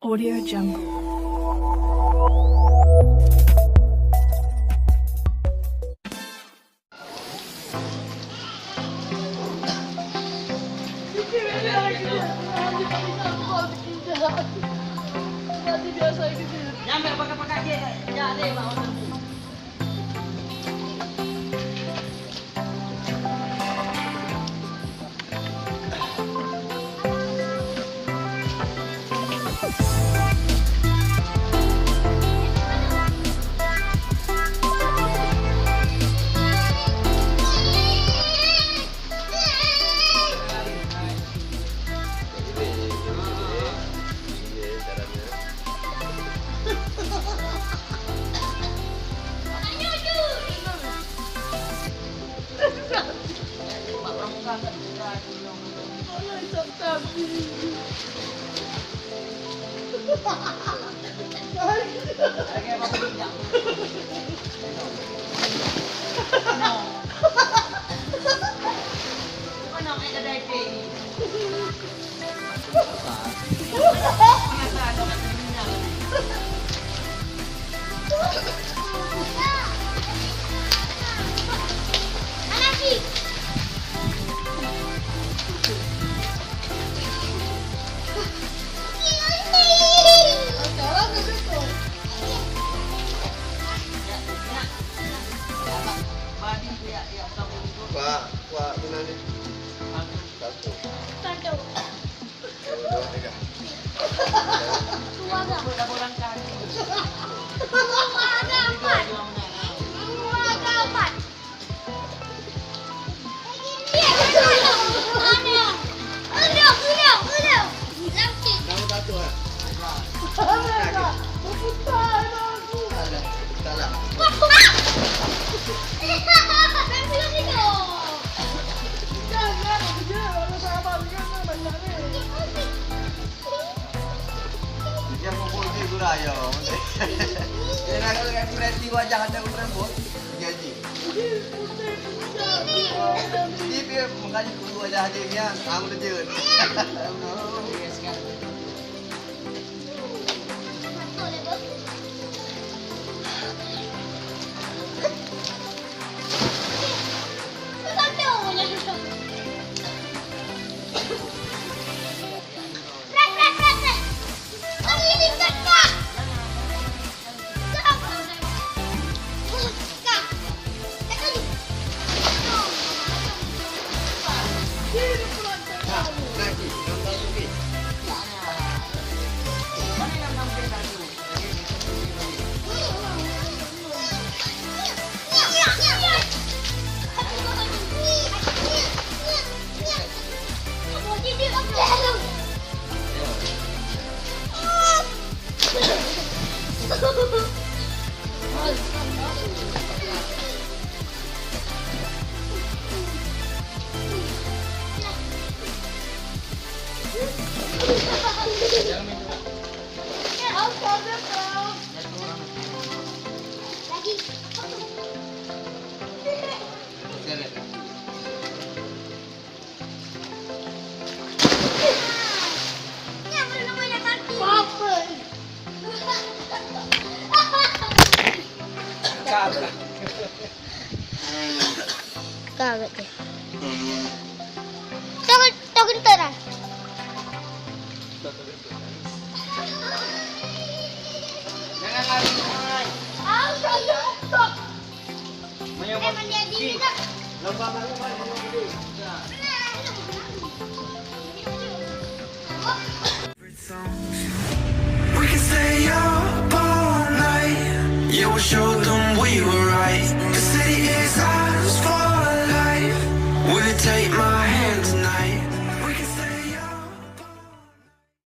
Audio Jungle. Jangan pakai-pakai dia. Jangan deh, Pak. Pak, Minani. Satu. Dua, tiga. Kamu satu ah. Salah. Dia kumpul di Gurayo. Dia nak lihat ekspresi wajah anda berembut. Gaji. Dia makanya kumpul wajah dia yang kamu terjun. Kaget deh. Takut teran. Jangan lari, Mai. Lomba malu malu.